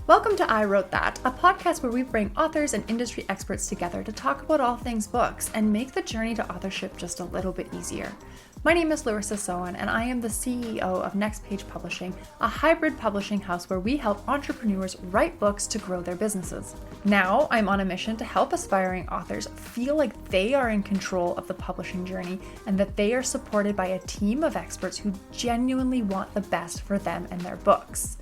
Welcome to I Wrote That, a podcast where we bring authors and industry experts together to talk about all things books and make the journey to authorship just a little bit easier. My name is Larissa and I am the CEO of Next Page Publishing, a hybrid publishing house where we help entrepreneurs write books to grow their businesses. Now, I'm on a mission to help aspiring authors feel like they are in control of the publishing journey and that they are supported by a team of experts who genuinely want the best for them and their books.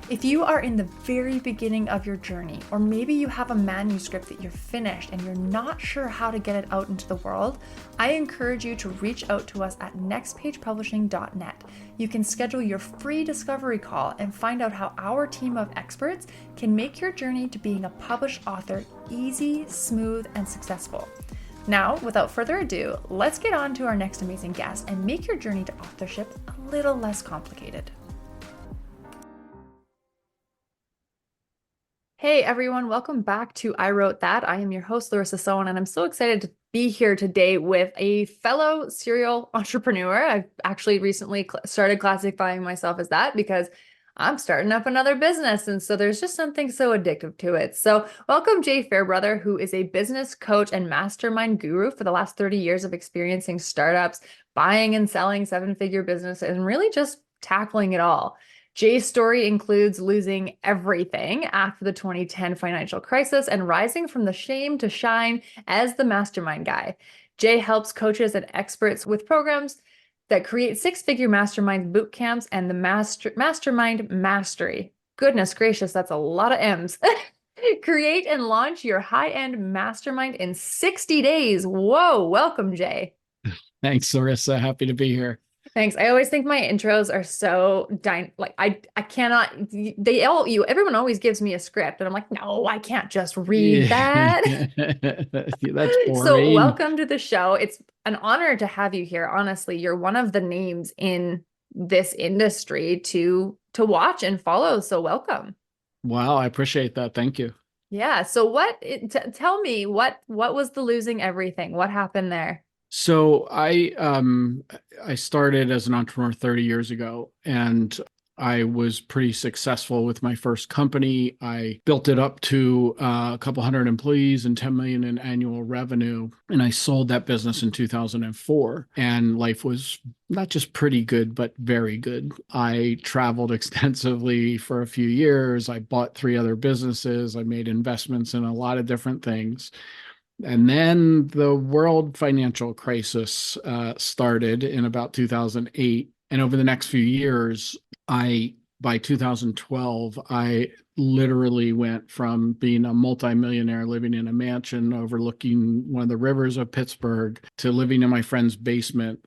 If you are in the very beginning of your journey, or maybe you have a manuscript that you're finished and you're not sure how to get it out into the world, I encourage you to reach out to us at nextpagepublishing.net. You can schedule your free discovery call and find out how our team of experts can make your journey to being a published author easy, smooth, and successful. Now, without further ado, let's get on to our next amazing guest and make your journey to authorship a little less complicated. Hey everyone, welcome back to I Wrote That. I am your host, Larissa, and I'm so excited to be here today with a fellow serial entrepreneur. I've actually recently started classifying myself as that because I'm starting up another business. And so there's just something so addictive to it. So welcome Jay Fairbrother, who is a business coach and mastermind guru for the last 30 years of experiencing startups, buying and selling seven-figure businesses, and really just tackling it all. Jay's story includes losing everything after the 2010 financial crisis and rising from the shame to shine as the mastermind guy. Jay helps coaches and experts with programs that create six-figure mastermind boot camps and the mastermind mastery. Goodness gracious, that's a lot of M's. Create and launch your high-end mastermind in 60 days. Whoa, welcome, Jay. Thanks, Larissa. Happy to be here. Thanks. I always think my intros are so I cannot, everyone always gives me a script and I'm like, no, I can't just read that. That's boring. So welcome to the show. It's an honor to have you here. Honestly, you're one of the names in this industry to watch and follow. So welcome. Wow. I appreciate that. Thank you. Yeah. So tell me what was the losing everything? What happened there? So I started as an entrepreneur 30 years ago, and I was pretty successful with my first company. I built it up to a couple hundred employees and 10 million in annual revenue. And I sold that business in 2004. And life was not just pretty good, but very good. I traveled extensively for a few years. I bought 3 other businesses. I made investments in a lot of different things. And then the world financial crisis started in about 2008. And over the next few years, by 2012, I literally went from being a multimillionaire living in a mansion overlooking one of the rivers of Pittsburgh to living in my friend's basement,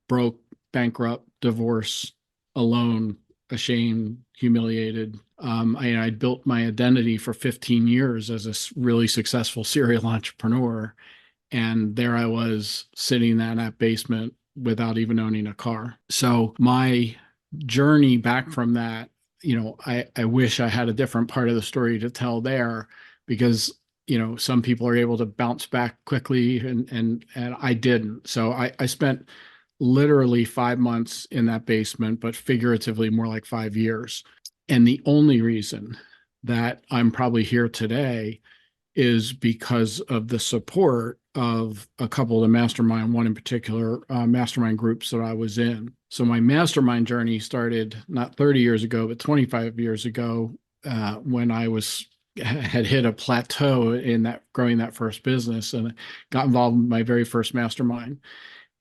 broke, bankrupt, divorced, alone, ashamed, humiliated. I built my identity for 15 years as a really successful serial entrepreneur. And there I was sitting in that basement without even owning a car. So my journey back from that, I wish I had a different part of the story to tell there, because, some people are able to bounce back quickly and I didn't. So I spent literally 5 months in that basement, but figuratively more like 5 years. And the only reason that I'm probably here today is because of the support of a couple of the mastermind, one in particular, mastermind groups that I was in. So my mastermind journey started not 30 years ago, but 25 years ago, when I had hit a plateau in that growing that first business, and got involved in my very first mastermind.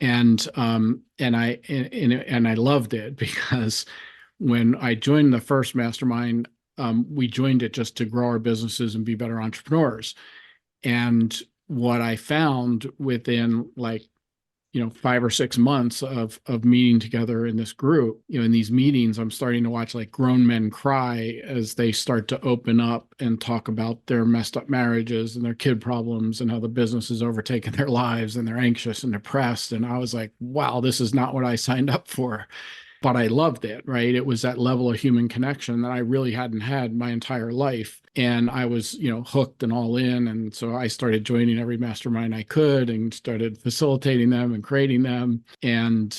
And I loved it, because when I joined the first mastermind, we joined it just to grow our businesses and be better entrepreneurs. And what I found within 5 or 6 months of meeting together in this group, in these meetings, I'm starting to watch grown men cry as they start to open up and talk about their messed up marriages and their kid problems and how the business has overtaken their lives, and they're anxious and depressed. And I was like, wow, this is not what I signed up for. but I loved it, right? It was that level of human connection that I really hadn't had my entire life. And I was, hooked and all in. And so I started joining every mastermind I could and started facilitating them and creating them. And,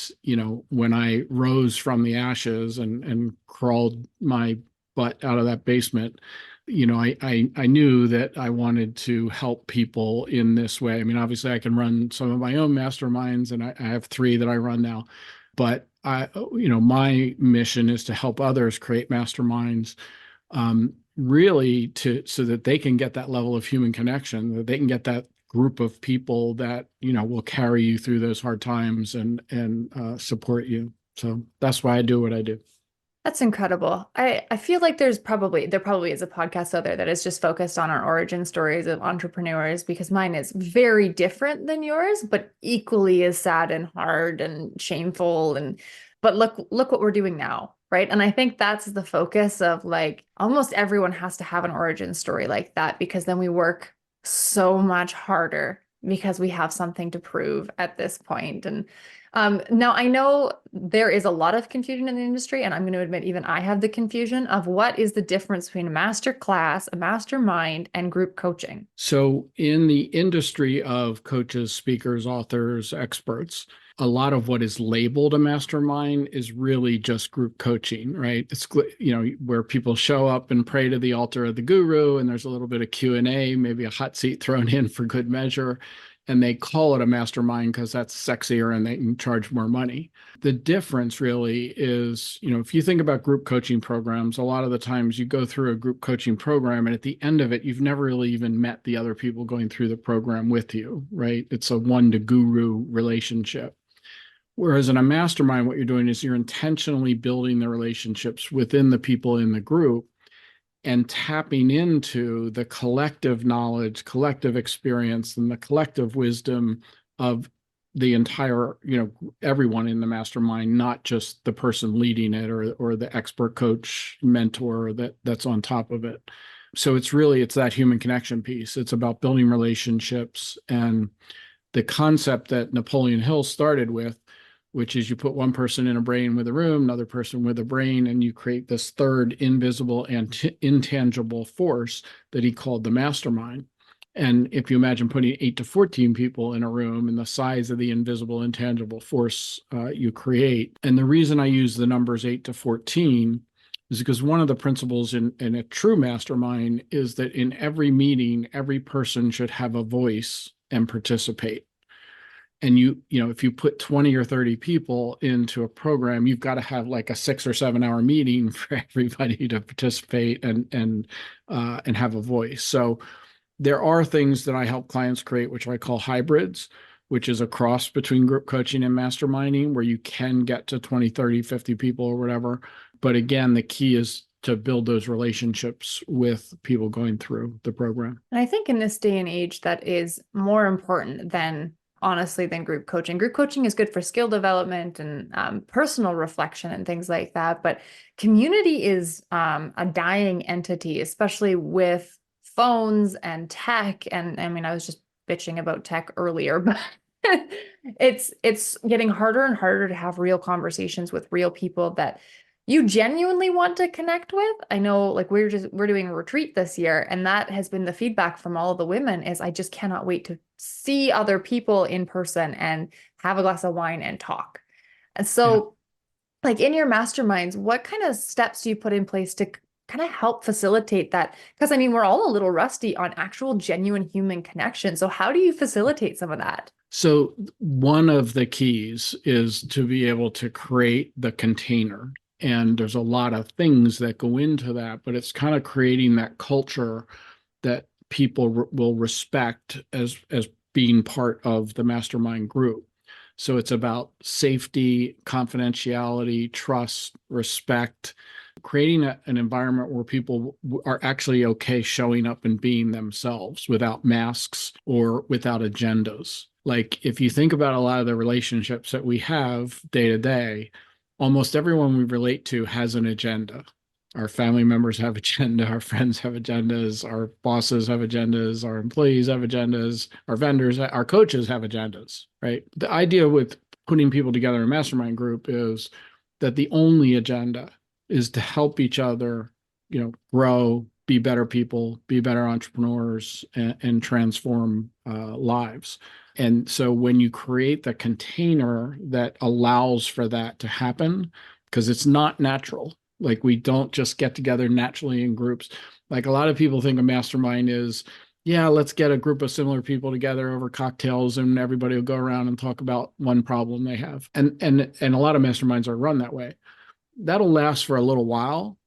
when I rose from the ashes and crawled my butt out of that basement, I knew that I wanted to help people in this way. I mean, obviously I can run some of my own masterminds, and I have 3 that I run now, but my mission is to help others create masterminds, really so that they can get that level of human connection, that they can get that group of people that, will carry you through those hard times and support you. So that's why I do what I do. That's incredible. I feel like there probably is a podcast out there that is just focused on our origin stories of entrepreneurs, because mine is very different than yours, but equally as sad and hard and shameful. But look what we're doing now, right? And I think that's the focus of, like, almost everyone has to have an origin story like that, because then we work so much harder because we have something to prove at this point. And now I know there is a lot of confusion in the industry, and I'm going to admit even I have the confusion of what is the difference between a master class, a mastermind, and group coaching. So in the industry of coaches, speakers, authors, experts, a lot of what is labeled a mastermind is really just group coaching, right? It's, where people show up and pray to the altar of the guru, and there's a little bit of Q&A, maybe a hot seat thrown in for good measure. And they call it a mastermind because that's sexier and they can charge more money. The difference really is, if you think about group coaching programs, a lot of the times you go through a group coaching program, and at the end of it, you've never really even met the other people going through the program with you, right? It's a one-to-guru relationship. Whereas in a mastermind, what you're doing is you're intentionally building the relationships within the people in the group and tapping into the collective knowledge, collective experience, and the collective wisdom of the entire, everyone in the mastermind, not just the person leading it or the expert coach mentor that's on top of it. So it's that human connection piece. It's about building relationships, and the concept that Napoleon Hill started with, which is you put one person in a brain with a room, another person with a brain, and you create this third invisible and intangible force that he called the mastermind. And if you imagine putting 8 to 14 people in a room and the size of the invisible, intangible force you create. And the reason I use the numbers 8 to 14 is because one of the principles in a true mastermind is that in every meeting, every person should have a voice and participate. And if you put 20 or 30 people into a program, you've got to have like a 6 or 7 hour meeting for everybody to participate and have a voice. So there are things that I help clients create, which I call hybrids, which is a cross between group coaching and masterminding, where you can get to 20, 30, 50 people or whatever. But again, the key is to build those relationships with people going through the program. And I think in this day and age, that is more important than group coaching. Group coaching is good for skill development and personal reflection and things like that. But community is a dying entity, especially with phones and tech. And I mean, I was just bitching about tech earlier, but it's getting harder and harder to have real conversations with real people that you genuinely want to connect with. I know, like, we're doing a retreat this year, and that has been the feedback from all of the women is I just cannot wait to see other people in person and have a glass of wine and talk. And so, like, in your masterminds, what kind of steps do you put in place to kind of help facilitate that? Because I mean, we're all a little rusty on actual genuine human connection. So how do you facilitate some of that? So one of the keys is to be able to create the container. And there's a lot of things that go into that, but it's kind of creating that culture that people will respect as being part of the mastermind group. So it's about safety, confidentiality, trust, respect, creating an environment where people are actually okay showing up and being themselves without masks or without agendas. Like, if you think about a lot of the relationships that we have day to day, almost everyone we relate to has an agenda. Our family members have agenda, our friends have agendas, our bosses have agendas, our employees have agendas, our vendors, our coaches have agendas, right? The idea with putting people together in a mastermind group is that the only agenda is to help each other, grow, be better people, be better entrepreneurs, and transform lives. And so when you create the container that allows for that to happen, because it's not natural, like we don't just get together naturally in groups. Like a lot of people think a mastermind is, yeah, let's get a group of similar people together over cocktails and everybody will go around and talk about one problem they have. And a lot of masterminds are run that way. That'll last for a little while,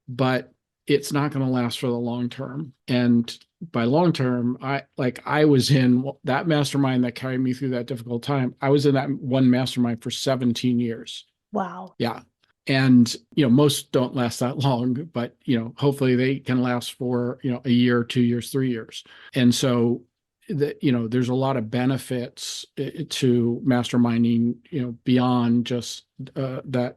but it's not going to last for the long term. And by long term, I was in that mastermind that carried me through that difficult time. I was in that one mastermind for 17 years. Wow. Yeah. And, most don't last that long, but, hopefully they can last for, a year, 2 years, 3 years. And so there's a lot of benefits to masterminding, beyond just that,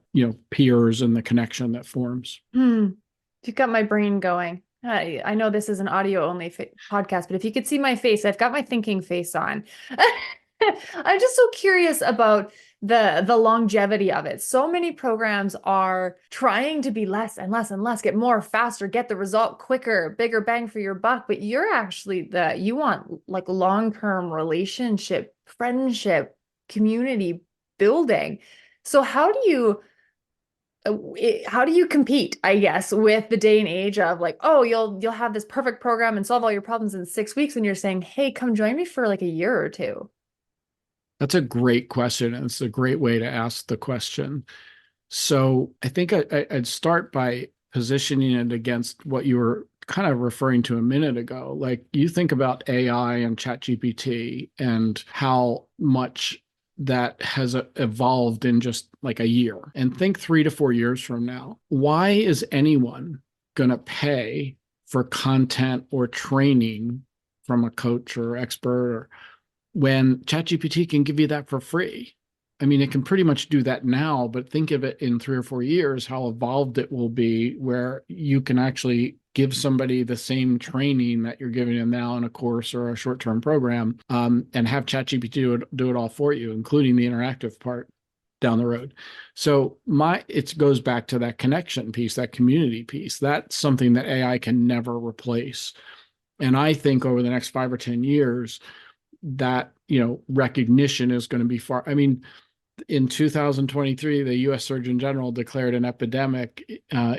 peers and the connection that forms. You've got my brain going. I know this is an audio only podcast, but if you could see my face, I've got my thinking face on. I'm just so curious about the longevity of it. So many programs are trying to be less and less and less, get more faster, get the result quicker, bigger bang for your buck. But you're actually you want like long-term relationship, friendship, community building. So how do you compete, I guess, with the day and age of like, oh, you'll have this perfect program and solve all your problems in 6 weeks, and you're saying, hey, come join me for like a year or two? That's a great question, and it's a great way to ask the question. So I think I'd start by positioning it against what you were kind of referring to a minute ago. Like you think about AI and ChatGPT and how much that has evolved in just like a year. And think 3 to 4 years from now. Why is anyone going to pay for content or training from a coach or expert when ChatGPT can give you that for free? I mean, it can pretty much do that now, but think of it in 3 or 4 years, how evolved it will be, where you can actually give somebody the same training that you're giving them now in a course or a short-term program, and have ChatGPT do it all for you, including the interactive part down the road. So it goes back to that connection piece, that community piece. That's something that AI can never replace. And I think over the next 5 or 10 years, that, recognition is going to be far. I mean, in 2023, the U.S. Surgeon General declared an epidemic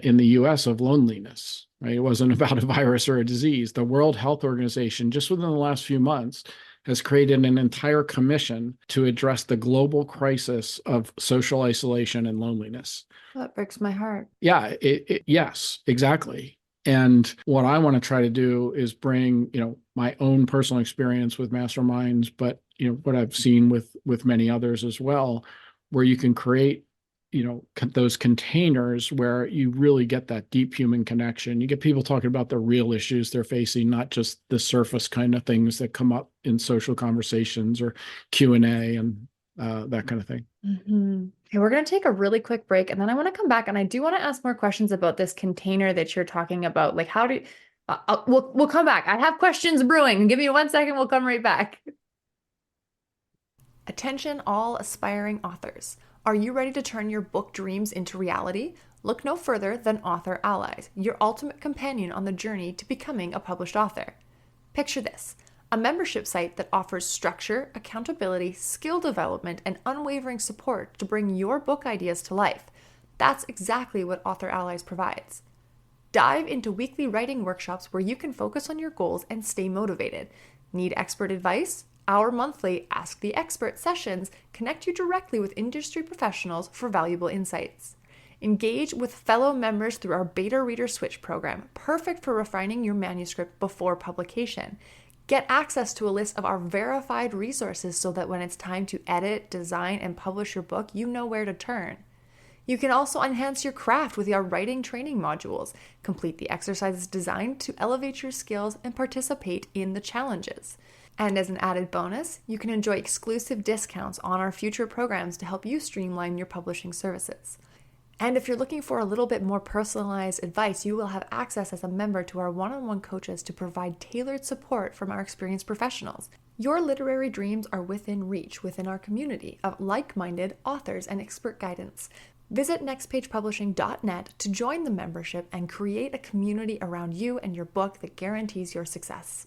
in the U.S. of loneliness, right? It wasn't about a virus or a disease. The World Health Organization, just within the last few months, has created an entire commission to address the global crisis of social isolation and loneliness. That breaks my heart. Yeah, yes, exactly. And what I want to try to do is bring, my own personal experience with masterminds, but, what I've seen with many others as well, where you can create, those containers where you really get that deep human connection. You get people talking about the real issues they're facing, not just the surface kind of things that come up in social conversations or Q&A and that kind of thing. Mm-hmm. Okay, we're going to take a really quick break, and then I want to come back, and I do want to ask more questions about this container that you're talking about. Like, how do we'll come back. I have questions brewing. Give me 1 second. We'll come right back. Attention, all aspiring authors. Are you ready to turn your book dreams into reality? Look no further than Author Allies, your ultimate companion on the journey to becoming a published author. Picture this: a membership site that offers structure, accountability, skill development, and unwavering support to bring your book ideas to life. That's exactly what Author Allies provides. Dive into weekly writing workshops where you can focus on your goals and stay motivated. Need expert advice? Our monthly Ask the Expert sessions connect you directly with industry professionals for valuable insights. Engage with fellow members through our Beta Reader Switch program, perfect for refining your manuscript before publication. Get access to a list of our verified resources so that when it's time to edit, design, and publish your book, you know where to turn. You can also enhance your craft with our writing training modules. Complete the exercises designed to elevate your skills and participate in the challenges. And as an added bonus, you can enjoy exclusive discounts on our future programs to help you streamline your publishing services. And if you're looking for a little bit more personalized advice, you will have access as a member to our one-on-one coaches to provide tailored support from our experienced professionals. Your literary dreams are within reach within our community of like-minded authors and expert guidance. Visit nextpagepublishing.net to join the membership and create a community around you and your book that guarantees your success.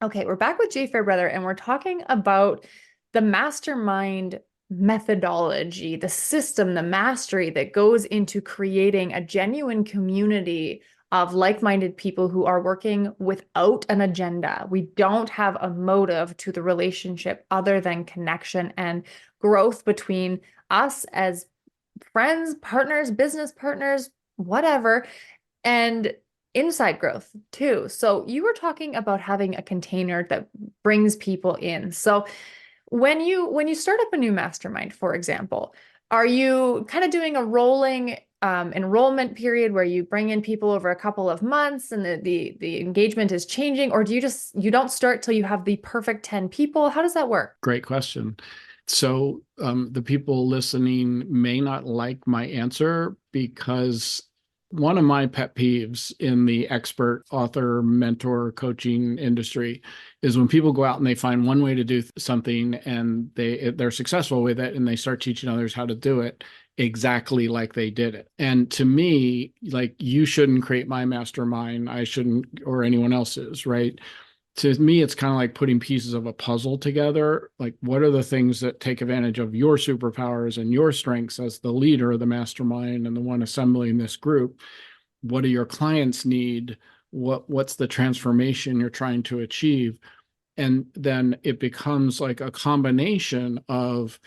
Okay, we're back with Jay Fairbrother, and we're talking about the mastermind methodology, the system, the mastery that goes into creating a genuine community of like-minded people who are working without an agenda. We don't have a motive to the relationship other than connection and growth between us as friends, partners, business partners, whatever, and inside growth too. So you were talking about having a container that brings people in. So when you start up a new mastermind, for example, are you kind of doing a rolling enrollment period where you bring in people over a couple of months and the engagement is changing, or do you don't start till you have the perfect 10 people? How does that work? Great question. So the people listening may not like my answer because one of my pet peeves in the expert author, mentor, coaching industry is when people go out and they find one way to do something and they're successful with it and they start teaching others how to do it exactly like they did it. And to me, like, you shouldn't create my mastermind. I shouldn't, or anyone else's, right? To me, it's kind of like putting pieces of a puzzle together. Like, what are the things that take advantage of your superpowers and your strengths as the leader of the mastermind and the one assembling this group? What do your clients need? What's the transformation you're trying to achieve? And then it becomes like a combination of,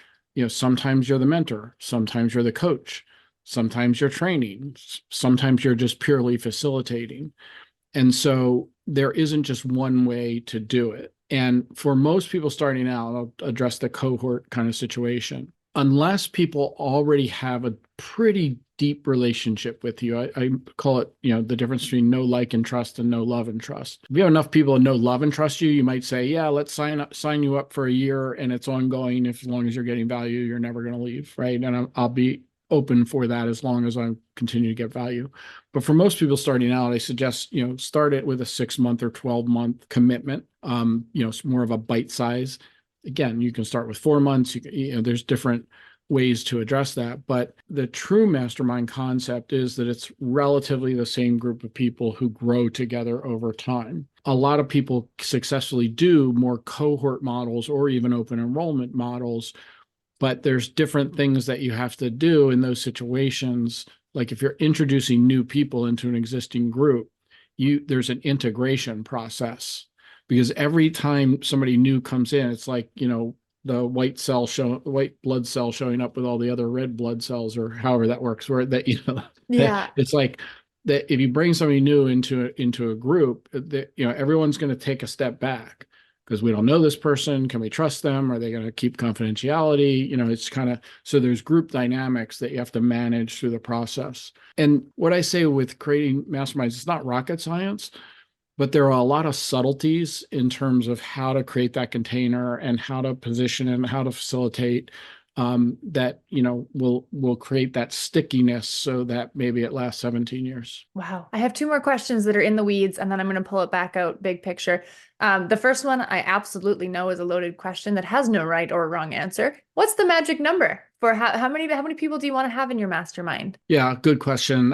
sometimes you're the mentor, sometimes you're the coach, sometimes you're training, sometimes you're just purely facilitating. And so there isn't just one way to do it. And for most people starting out, I'll address the cohort kind of situation. Unless people already have a pretty deep relationship with you, I call it, the difference between know, like, and trust and know, love, and trust. If you have enough people to know, love, and trust you, you might say, yeah, let's sign you up for a year and it's ongoing. If, as long as you're getting value, you're never going to leave, right? And I'll be open for that as long as I continue to get value. But for most people starting out, I suggest, start it with a 6-month or 12-month commitment. It's more of a bite size. Again, you can start with 4 months. There's different ways to address that. But the true mastermind concept is that it's relatively the same group of people who grow together over time. A lot of people successfully do more cohort models or even open enrollment models, but there's different things that you have to do in those situations. Like if you're introducing new people into an existing group, there's an integration process, because every time somebody new comes in, it's like, the white blood cell showing up with all the other red blood cells, or however that works, where that, Yeah. it's like that if you bring somebody new into a group, that, everyone's going to take a step back, because we don't know this person. Can we trust them? Are they going to keep confidentiality? It's kind of, so there's group dynamics that you have to manage through the process. And what I say with creating masterminds, it's not rocket science, but there are a lot of subtleties in terms of how to create that container and how to position and how to facilitate, that, will create that stickiness so that maybe it lasts 17 years. Wow. I have two more questions that are in the weeds, and then I'm going to pull it back out big picture. The first one I absolutely know is a loaded question that has no right or wrong answer. What's the magic number for how many people do you want to have in your mastermind? Yeah, good question.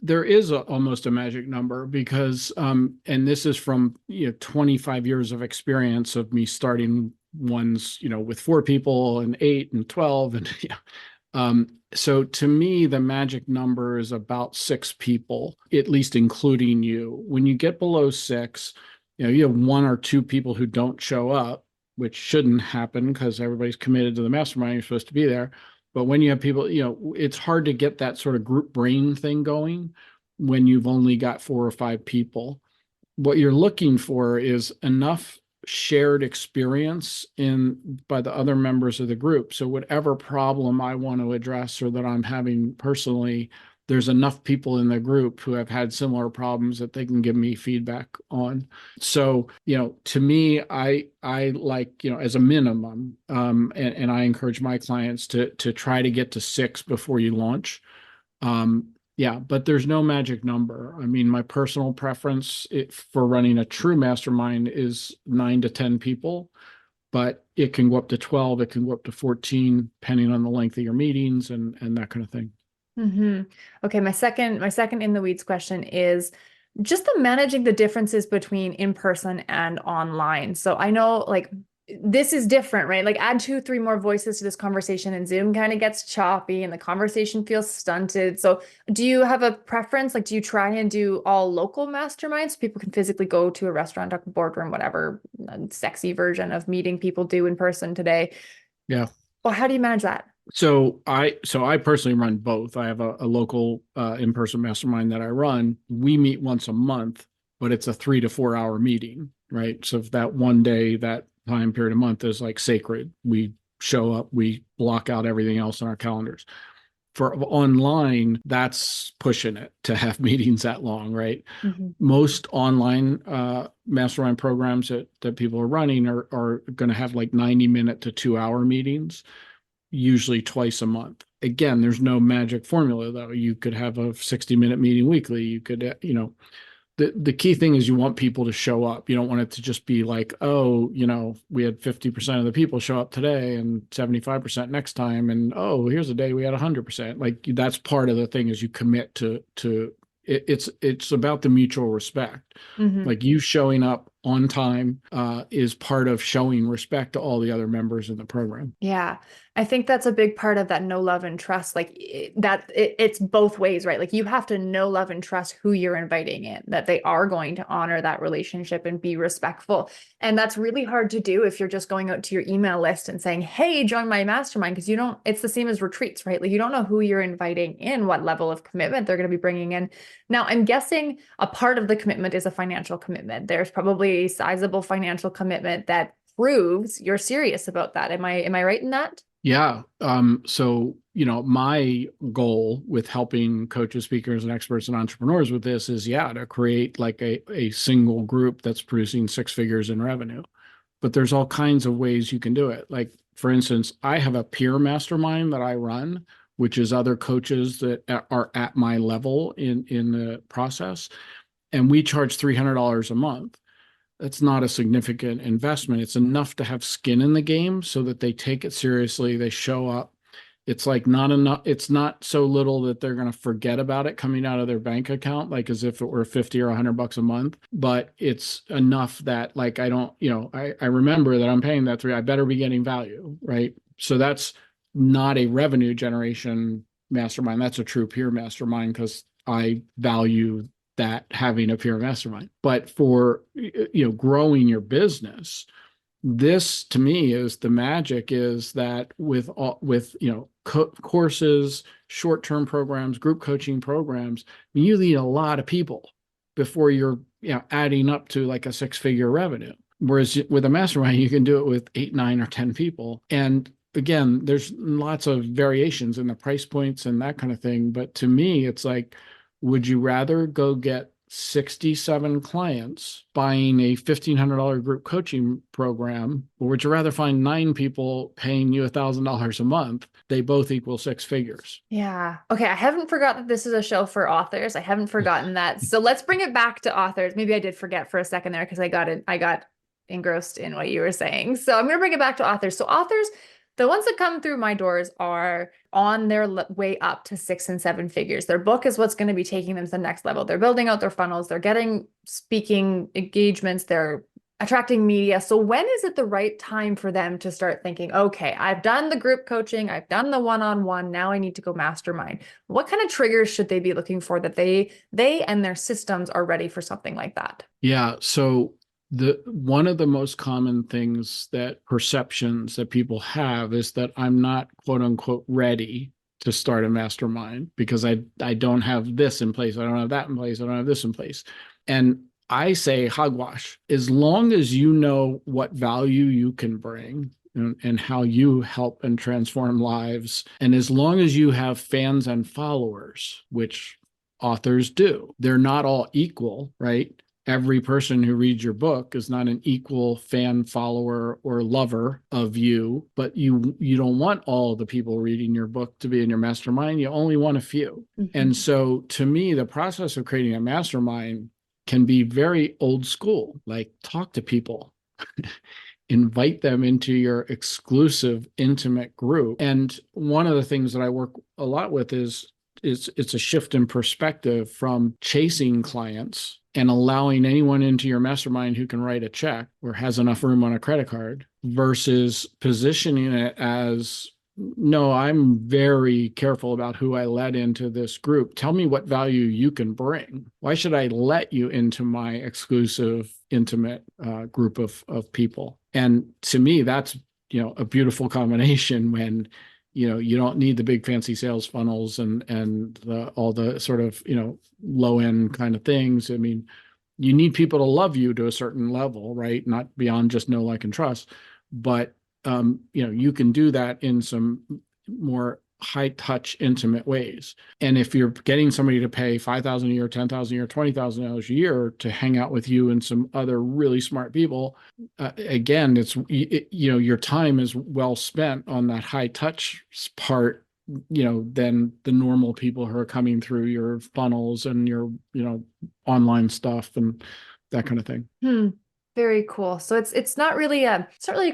There is almost a magic number, because, and this is from 25 years of experience of me starting ones, with 4 people and 8 and 12, and so to me, the magic number is about 6 people, at least including you. When you get below 6, you have 1 or 2 people who don't show up, which shouldn't happen because everybody's committed to the mastermind. You're supposed to be there. But when you have people, it's hard to get that sort of group brain thing going when you've only got 4 or 5 people. What you're looking for is enough shared experience by the other members of the group. So whatever problem I want to address or that I'm having personally, there's enough people in the group who have had similar problems that they can give me feedback on. So, to me, I like, as a minimum, and I encourage my clients to try to get to 6 before you launch. Yeah, but there's no magic number. I mean, my personal preference for running a true mastermind is 9 to 10 people. But it can go up to 12, it can go up to 14, depending on the length of your meetings and that kind of thing. Mm-hmm. Okay, my second in the weeds question is just the managing the differences between in person and online. So I know like this is different, right? Like add two, three more voices to this conversation and Zoom kind of gets choppy and the conversation feels stunted. So do you have a preference? Like, do you try and do all local masterminds so people can physically go to a restaurant, a boardroom, whatever sexy version of meeting people do in person today? Yeah. Well, how do you manage that? So I personally run both. I have a local in-person mastermind that I run. We meet once a month, but it's a 3 to 4 hour meeting, right? So if that one day, that time period a month is like sacred, we show up, we block out everything else in our calendars. For online, that's pushing it to have meetings that long, right? Mm-hmm. Most online mastermind programs that people are running are going to have like 90-minute to 2 hour meetings, usually twice a month. Again, there's no magic formula though. You could have a 60-minute meeting weekly. You could, the key thing is you want people to show up. You don't want it to just be like, oh, we had 50% of the people show up today and 75% next time. And oh, here's a day we had 100%. Like that's part of the thing is you commit to it's about the mutual respect. Mm-hmm. Like you showing up on time is part of showing respect to all the other members in the program. Yeah, I think that's a big part of that know, love, and trust. Like it's both ways, right? Like you have to know, love, and trust who you're inviting in, that they are going to honor that relationship and be respectful. And that's really hard to do if you're just going out to your email list and saying, hey, join my mastermind, because you don't, it's the same as retreats, right? Like you don't know who you're inviting in, what level of commitment they're going to be bringing in. Now, I'm guessing a part of the commitment is a financial commitment. There's probably a sizable financial commitment that proves you're serious about that. Am I right in that? Yeah. So, my goal with helping coaches, speakers, and experts and entrepreneurs with this is, to create like a single group that's producing 6 figures in revenue. But there's all kinds of ways you can do it. Like, for instance, I have a peer mastermind that I run, which is other coaches that are at my level in the process. And we charge $300 a month. That's not a significant investment. It's enough to have skin in the game so that they take it seriously. They show up. It's like not enough. It's not so little that they're going to forget about it coming out of their bank account, like as if it were 50 or $100 a month. But it's enough that like, I don't, I remember that I'm paying that I better be getting value. Right. So that's not a revenue generation mastermind. That's a true peer mastermind because I value that having a peer mastermind. But for growing your business, this to me is the magic is that with courses, short-term programs, group coaching programs, you need a lot of people before you're adding up to like a 6-figure revenue. Whereas with a mastermind, you can do it with 8, 9, or 10 people. And again, there's lots of variations in the price points and that kind of thing. But to me, it's like, would you rather go get 67 clients buying a $1,500 group coaching program, or would you rather find 9 people paying you $1,000 a month? They both equal 6 figures. Yeah. Okay. I haven't forgotten that this is a show for authors. I haven't forgotten that. So let's bring it back to authors. Maybe I did forget for a second there because I got engrossed in what you were saying. So I'm going to bring it back to authors. So authors, the ones that come through my doors are on their way up to 6 and 7 figures. Their book is what's going to be taking them to the next level. They're building out their funnels. They're getting speaking engagements. They're attracting media. So when is it the right time for them to start thinking, okay, I've done the group coaching, I've done the one-on-one, now I need to go mastermind? What kind of triggers should they be looking for that they and their systems are ready for something like that? Yeah. So one of the most common things that perceptions that people have is that I'm not quote unquote ready to start a mastermind because I don't have this in place. I don't have that in place. I don't have this in place. And I say hogwash, as long as you know what value you can bring and how you help and transform lives. And as long as you have fans and followers, which authors do, they're not all equal, right? Every person who reads your book is not an equal fan, follower, or lover of you, but you don't want all the people reading your book to be in your mastermind. You only want a few. Mm-hmm. And so to me, the process of creating a mastermind can be very old school, like talk to people. invite them into your exclusive, intimate group. And one of the things that I work a lot with is it's a shift in perspective from chasing clients and allowing anyone into your mastermind who can write a check or has enough room on a credit card versus positioning it as, no, I'm very careful about who I let into this group. Tell me what value you can bring. Why should I let you into my exclusive, intimate group of people? And to me, that's, a beautiful combination when, you don't need the big fancy sales funnels and all the sort of, low end kind of things. I mean, you need people to love you to a certain level, right? Not beyond just know, like, and trust, but you can do that in some more high touch, intimate ways. And if you're getting somebody to pay $5,000 a year, $10,000 a year, $20,000 a year to hang out with you and some other really smart people, again, your time is well spent on that high touch part, than the normal people who are coming through your funnels and your, online stuff and that kind of thing. Very cool. So it's not really a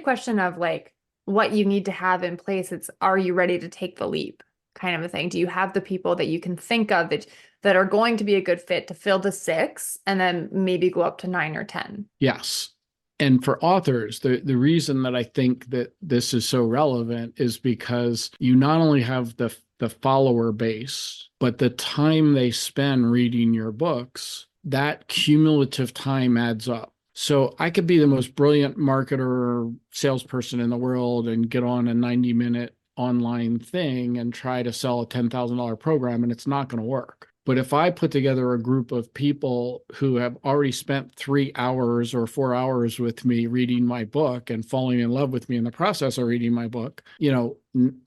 question of like what you need to have in place. It's, are you ready to take the leap kind of a thing? Do you have the people that you can think of that are going to be a good fit to fill the 6 and then maybe go up to 9 or 10? Yes. And for authors, the reason that I think that this is so relevant is because you not only have the follower base, but the time they spend reading your books, that cumulative time adds up. So I could be the most brilliant marketer or salesperson in the world and get on a 90-minute online thing and try to sell a $10,000 program, and it's not going to work. But if I put together a group of people who have already spent 3 hours or 4 hours with me reading my book and falling in love with me in the process of reading my book,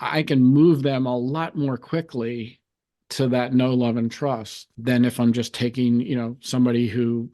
I can move them a lot more quickly to that know, love, and trust than if I'm just taking, somebody who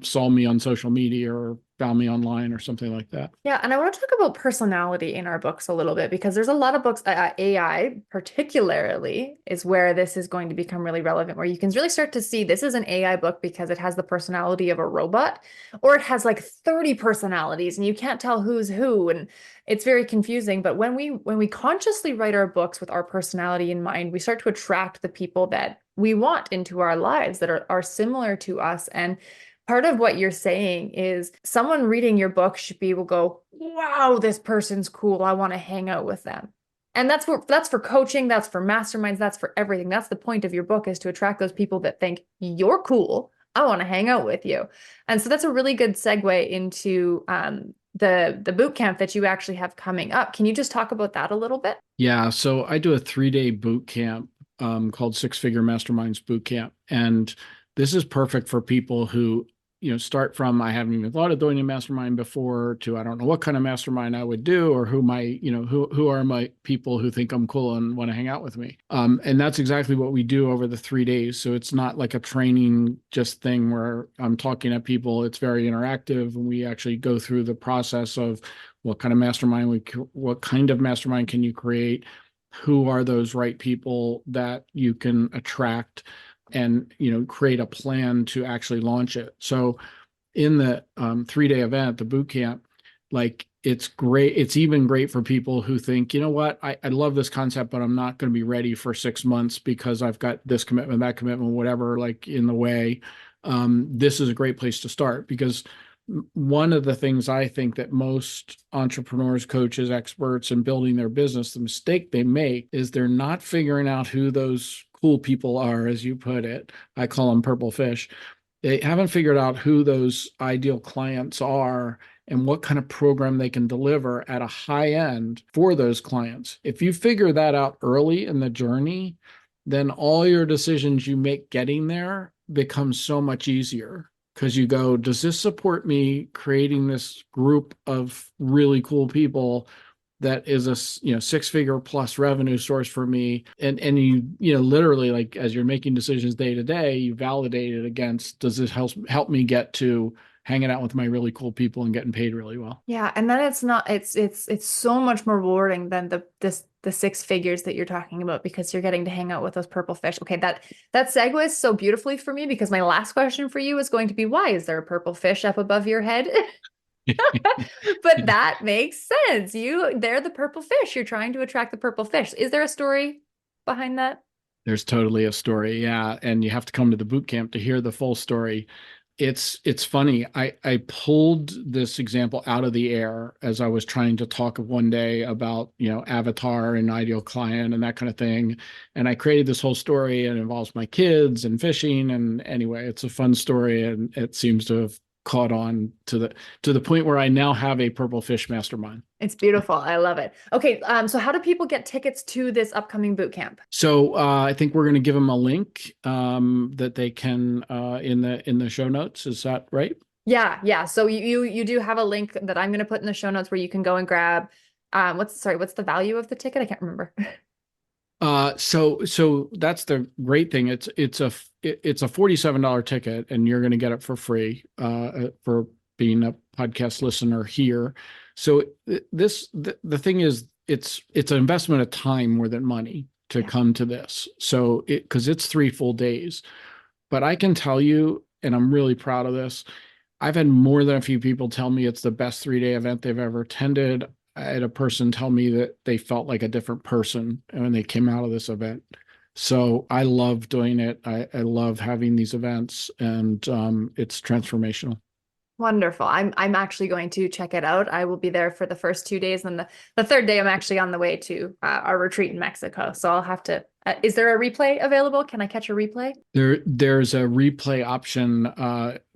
saw me on social media or found me online or something like that. Yeah, and I want to talk about personality in our books a little bit because there's a lot of books, AI particularly, is where this is going to become really relevant, where you can really start to see this is an AI book because it has the personality of a robot, or it has like 30 personalities and you can't tell who's who, and it's very confusing. But when we consciously write our books with our personality in mind, we start to attract the people that we want into our lives that are similar to us. And part of what you're saying is someone reading your book should be able to go, wow, this person's cool. I want to hang out with them. And that's for coaching. That's for masterminds. That's for everything. That's the point of your book, is to attract those people that think you're cool. I want to hang out with you. And so that's a really good segue into the boot camp that you actually have coming up. Can you just talk about that a little bit? Yeah. So I do a 3-day boot camp called Six Figure Masterminds Boot Camp. And this is perfect for people who start from, I haven't even thought of doing a mastermind before, to I don't know what kind of mastermind I would do, or who who are my people who think I'm cool and want to hang out with me. And that's exactly what we do over the 3 days. So it's not like a training just thing where I'm talking at people. It's very interactive, and we actually go through the process of what kind of mastermind can you create? Who are those right people that you can attract? And create a plan to actually launch it. So in the 3-day event, the boot camp, like, it's great. It's even great for people who think, you know what, I love this concept, but I'm not going to be ready for 6 months because I've got this commitment, that commitment, whatever, like, in the way. This is a great place to start, because one of the things I think that most entrepreneurs, coaches, experts in building their business, the mistake they make is they're not figuring out who those cool people are, as you put it. I call them purple fish. They haven't figured out who those ideal clients are and what kind of program they can deliver at a high end for those clients. If you figure that out early in the journey, then all your decisions you make getting there become so much easier, because you go, does this support me creating this group of really cool people that is a 6-figure plus revenue source for me? And you literally, like, as you're making decisions day to day, you validate it against, does this help me get to hanging out with my really cool people and getting paid really well? Yeah, and then it's so much more rewarding than the 6 figures that you're talking about, because you're getting to hang out with those purple fish. Okay, that segues so beautifully for me, because my last question for you is going to be, why is there a purple fish up above your head? But that makes sense. They're the purple fish. You're trying to attract the purple fish. Is there a story behind that? There's totally a story, yeah, and you have to come to the boot camp to hear the full story. It's funny. I pulled this example out of the air as I was trying to talk one day about, avatar and ideal client and that kind of thing. And I created this whole story, and it involves my kids and fishing. And anyway, it's a fun story, and it seems to have caught on to the point where I now have a purple fish mastermind. It's beautiful. I love it. Okay, so how do people get tickets to this upcoming boot camp? So I think we're going to give them a link that they can in the show notes. Is that right? Yeah. So you do have a link that I'm going to put in the show notes where you can go and grab. What's the value of the ticket? I can't remember. So that's the great thing. It's a $47 ticket, and you're going to get it for free for being a podcast listener here. So the thing is, it's an investment of time more than money to come to this. So because it's 3 full days, but I can tell you, and I'm really proud of this, I've had more than a few people tell me it's the best 3-day event they've ever attended. I had a person tell me that they felt like a different person when they came out of this event. So I love doing it. I love having these events, and it's transformational. Wonderful. I'm actually going to check it out. I will be there for the first 2 days, and the third day I'm actually on the way to our retreat in Mexico. So I'll have to. Is there a replay available? Can I catch a replay? There's a replay option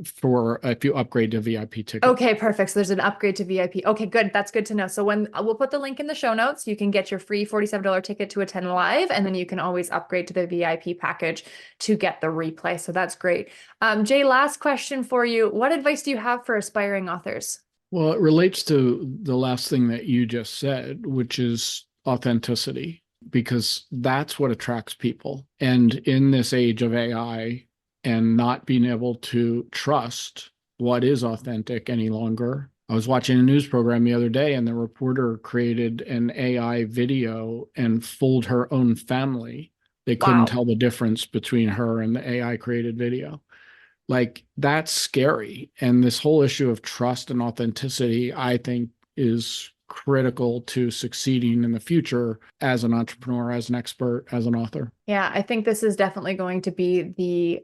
for if you upgrade to VIP ticket. Okay, perfect. So there's an upgrade to VIP. Okay, good. That's good to know. So we'll put the link in the show notes, you can get your free $47 ticket to attend live, and then you can always upgrade to the VIP package to get the replay. So that's great. Jay, last question for you. What advice do you have for aspiring authors? Well, it relates to the last thing that you just said, which is authenticity, because that's what attracts people. And in this age of AI and not being able to trust what is authentic any longer, I was watching a news program the other day, and the reporter created an AI video and fooled her own family. They couldn't tell the difference between her and the AI created video. Like, that's scary. And this whole issue of trust and authenticity, I think, is critical to succeeding in the future as an entrepreneur, as an expert, as an author. Yeah, I think this is definitely going to be the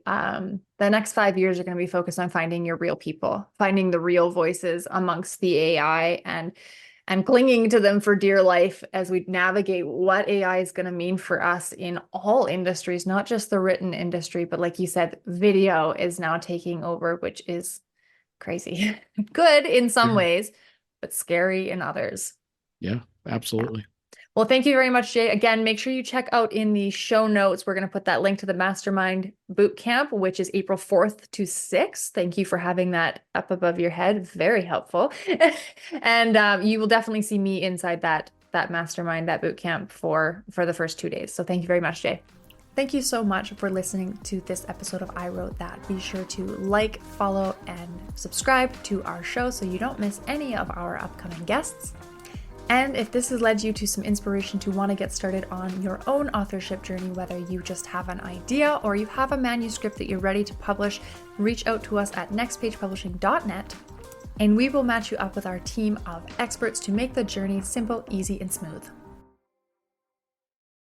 next 5 years are going to be focused on finding your real people, finding the real voices amongst the AI, and clinging to them for dear life as we navigate what AI is going to mean for us in all industries, not just the written industry, but like you said, video is now taking over, which is crazy. Good in some ways, but scary in others. Yeah, absolutely. Well, thank you very much, Jay. Again, make sure you check out in the show notes. We're going to put that link to the Mastermind Bootcamp, which is April 4th to 6th. Thank you for having that up above your head. Very helpful. And you will definitely see me inside that Mastermind, that bootcamp for the first 2 days. So thank you very much, Jay. Thank you so much for listening to this episode of I Wrote That. Be sure to like, follow, and subscribe to our show so you don't miss any of our upcoming guests. And if this has led you to some inspiration to want to get started on your own authorship journey, whether you just have an idea or you have a manuscript that you're ready to publish, reach out to us at nextpagepublishing.net, and we will match you up with our team of experts to make the journey simple, easy, and smooth.